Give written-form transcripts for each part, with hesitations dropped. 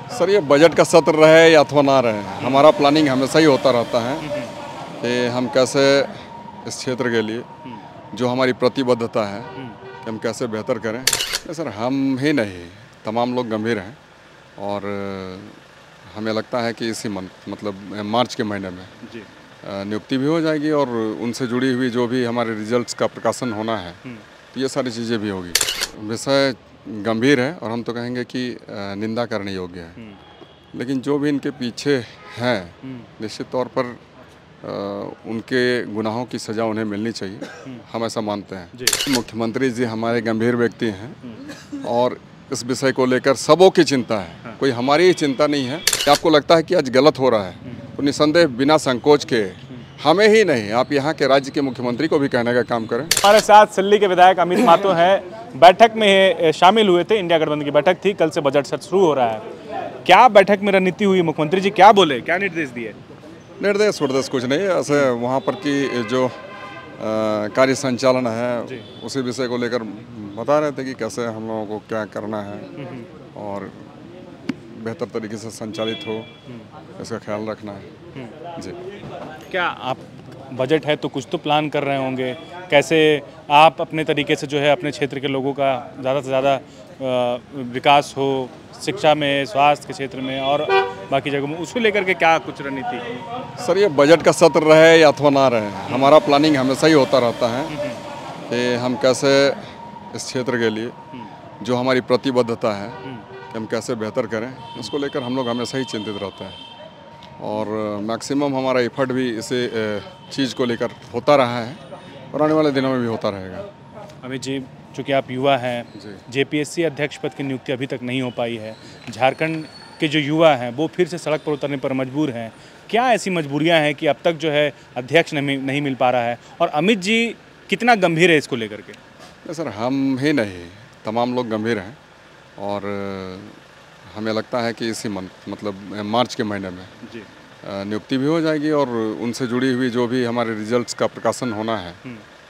Sir ये budget का सत्र रहे या अथवा ना रहे, हमारा प्लानिंग हमेशा ही होता रहता है कि हम कैसे इस क्षेत्र के लिए जो हमारी प्रतिबद्धता है कि हम कैसे बेहतर करें। सर हम ही नहीं, तमाम लोग गंभीर हैं और हमें लगता है कि इसी मतलब मार्च के महीने में नियुक्ति भी हो जाएगी और उनसे जुड़ी हुई जो भी हमारे रिजल्ट्स का प्रकाशन होना है तो ये सारी चीज़ें भी होगी। विषय गंभीर है और हम तो कहेंगे कि निंदा करने योग्य है, लेकिन जो भी इनके पीछे हैं निश्चित तौर पर उनके गुनाहों की सज़ा उन्हें मिलनी चाहिए, हम ऐसा मानते हैं। मुख्यमंत्री जी हमारे गंभीर व्यक्ति हैं और इस विषय को लेकर सबों की चिंता है, कोई हमारी ही चिंता नहीं है। आपको लगता है कि आज गलत हो रहा है तो निसंदेह बिना संकोच के हमें ही नहीं, आप यहाँ के राज्य के मुख्यमंत्री को भी कहने का काम करें। हमारे साथ सिल्ली के विधायक अमित मातो हैं, बैठक में शामिल हुए थे। इंडिया गठबंधन की बैठक थी, कल से बजट सत्र शुरू हो रहा है। क्या बैठक में रणनीति हुई, मुख्यमंत्री जी क्या बोले, क्या निर्देश दिए? निर्देश कुछ नहीं, ऐसे वहाँ पर की जो कार्य संचालन है उसी विषय को लेकर बता रहे थे कि कैसे हम लोगों को क्या करना है और बेहतर तरीके से संचालित हो, इसका ख्याल रखना है। जी, क्या आप बजट है तो कुछ तो प्लान कर रहे होंगे, कैसे आप अपने तरीके से जो है अपने क्षेत्र के लोगों का ज़्यादा से ज़्यादा विकास हो, शिक्षा में, स्वास्थ्य के क्षेत्र में और बाकी जगहों में, उसको लेकर के क्या कुछ रणनीति? सर ये बजट का सत्र रहे या अथवा ना रहे, हमारा प्लानिंग हमेशा ही होता रहता है कि हम कैसे इस क्षेत्र के लिए जो हमारी प्रतिबद्धता है कि हम कैसे बेहतर करें, उसको लेकर हम लोग हमेशा ही चिंतित रहते हैं और मैक्सिमम हमारा एफर्ट भी इसे चीज़ को लेकर होता रहा है और आने वाले दिनों में भी होता रहेगा। अमित जी, चूँकि आप युवा हैं, जेपीएससी अध्यक्ष पद की नियुक्ति अभी तक नहीं हो पाई है, झारखंड के जो युवा हैं वो फिर से सड़क पर उतरने पर मजबूर हैं। क्या ऐसी मजबूरियां हैं कि अब तक जो है अध्यक्ष नहीं मिल पा रहा है, और अमित जी कितना गंभीर है इसको लेकर के? सर हम ही नहीं, तमाम लोग गंभीर हैं और हमें लगता है कि इसी मतलब मार्च के महीने में नियुक्ति भी हो जाएगी और उनसे जुड़ी हुई जो भी हमारे रिजल्ट्स का प्रकाशन होना है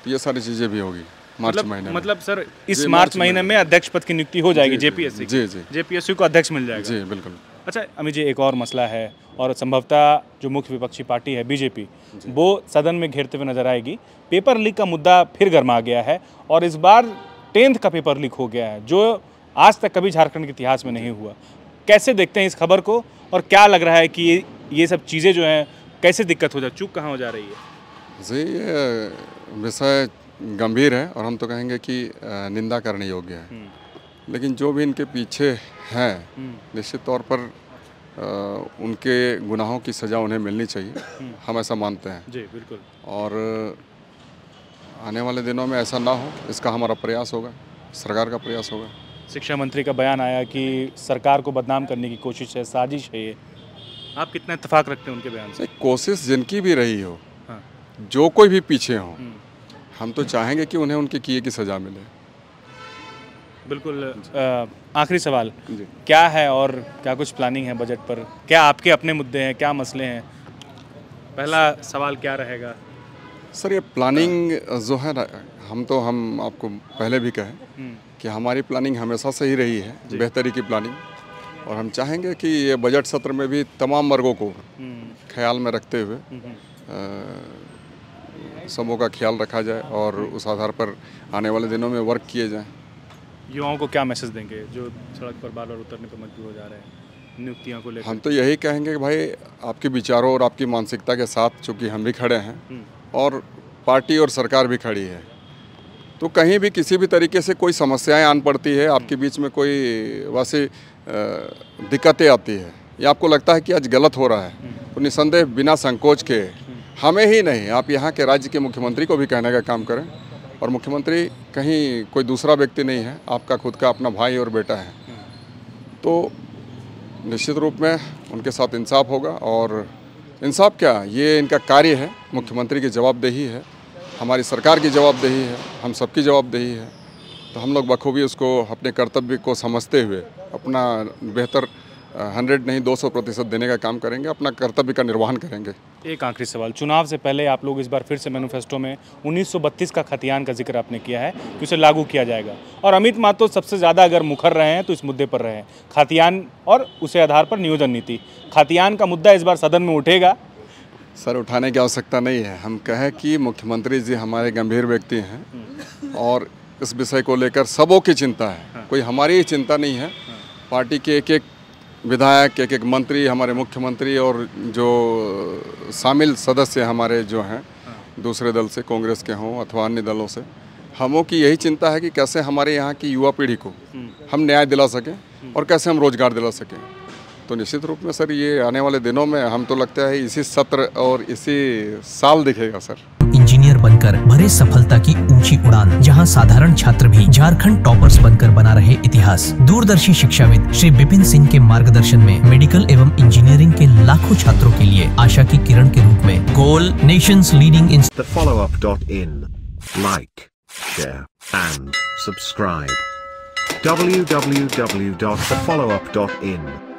तो ये सारी चीज़ें भी होगी मार्च महीने में। मतलब सर इस मार्च महीने में अध्यक्ष पद की नियुक्ति हो जाएगी जेपीएससी? जी, जेपीएससी को अध्यक्ष मिल जाएगा? जी बिल्कुल। अच्छा अमित जी, एक और मसला है और संभवतः जो मुख्य विपक्षी पार्टी है बीजेपी, वो सदन में घेरते हुए नजर आएगी। पेपर लीक का मुद्दा फिर गर्मा गया है और इस बार 10th का पेपर लीक हो गया है जो आज तक कभी झारखंड के इतिहास में नहीं हुआ। कैसे देखते हैं इस खबर को और क्या लग रहा है कि ये सब चीज़ें जो हैं कैसे दिक्कत हो चूक कहाँ हो जा रही है? जी, ये विषय गंभीर है और हम तो कहेंगे कि निंदा करने योग्य है, लेकिन जो भी इनके पीछे हैं निश्चित तौर पर उनके गुनाहों की सज़ा उन्हें मिलनी चाहिए, हम ऐसा मानते हैं। जी बिल्कुल। और आने वाले दिनों में ऐसा ना हो, इसका हमारा प्रयास होगा, सरकार का प्रयास होगा। शिक्षा मंत्री का बयान आया कि सरकार को बदनाम करने की कोशिश है, साजिश है ये, आप कितना इत्तेफाक रखते हैं उनके बयान से? कोशिश जिनकी भी रही हो, जो कोई भी पीछे हो, हम तो चाहेंगे कि उन्हें उनके किए की सज़ा मिले। बिल्कुल। आखिरी सवाल क्या है और क्या कुछ प्लानिंग है बजट पर? क्या आपके अपने मुद्दे हैं, क्या मसले हैं? पहला सवाल क्या रहेगा? सर ये प्लानिंग जो है ना, हम आपको पहले भी कहें कि हमारी प्लानिंग हमेशा से ही रही है, बेहतरी की प्लानिंग, और हम चाहेंगे कि ये बजट सत्र में भी तमाम वर्गों को ख्याल में रखते हुए सबों का ख्याल रखा जाए और उस आधार पर आने वाले दिनों में वर्क किए जाएं। युवाओं को क्या मैसेज देंगे जो सड़क पर बार बार उतरने पर मजबूर हो जा रहे हैं नियुक्तियों को लेकर? हम तो यही कहेंगे कि भाई आपके विचारों और आपकी मानसिकता के साथ चूँकि हम भी खड़े हैं और पार्टी और सरकार भी खड़ी है, तो कहीं भी किसी भी तरीके से कोई समस्याएं आन पड़ती है, आपके बीच में कोई वैसी दिक्कतें आती है या आपको लगता है कि आज गलत हो रहा है तो निसंदेह बिना संकोच के हमें ही नहीं, आप यहाँ के राज्य के मुख्यमंत्री को भी कहने का काम करें। और मुख्यमंत्री कहीं कोई दूसरा व्यक्ति नहीं है, आपका खुद का अपना भाई और बेटा है, तो निश्चित रूप में उनके साथ इंसाफ होगा। और इंसाफ क्या, ये इनका कार्य है, मुख्यमंत्री की जवाबदेही है, हमारी सरकार की जवाबदेही है, हम सबकी जवाबदेही है, तो हम लोग बखूबी उसको अपने कर्तव्य को समझते हुए अपना बेहतर 100 नहीं 200% देने का काम करेंगे, अपना कर्तव्य का निर्वहन करेंगे। एक आखिरी सवाल, चुनाव से पहले आप लोग इस बार फिर से मैनिफेस्टो में 1932 का खतियान का जिक्र आपने किया है कि उसे लागू किया जाएगा, और अमित माथुर सबसे ज़्यादा अगर मुखर रहे हैं तो इस मुद्दे पर रहे हैं, खतियान और उसे आधार पर नियोजन नीति। खतियान का मुद्दा इस बार सदन में उठेगा? सर, उठाने की आवश्यकता नहीं है। हम कहें कि मुख्यमंत्री जी हमारे गंभीर व्यक्ति हैं और इस विषय को लेकर सबों की चिंता है, कोई हमारी ही चिंता नहीं है। पार्टी के एक एक विधायक, एक एक मंत्री, हमारे मुख्यमंत्री और जो शामिल सदस्य हमारे जो हैं दूसरे दल से, कांग्रेस के हों अथवा अन्य दलों से, हमों की यही चिंता है कि कैसे हमारे यहाँ की युवा पीढ़ी को हम न्याय दिला सकें और कैसे हम रोजगार दिला सकें। तो निश्चित रूप में सर ये आने वाले दिनों में हम तो लगता है इसी सत्र और इसी साल दिखेगा सर। इंजीनियर बनकर भरे सफलता की ऊंची उड़ान, जहां साधारण छात्र भी झारखंड टॉपर्स बनकर बना रहे इतिहास। दूरदर्शी शिक्षाविद श्री विपिन सिंह के मार्गदर्शन में मेडिकल एवं इंजीनियरिंग के लाखों छात्रों के लिए आशा की किरण के रूप में गोल nations leading in thefollowup.in. Like, share and subscribe. www.thefollowup.in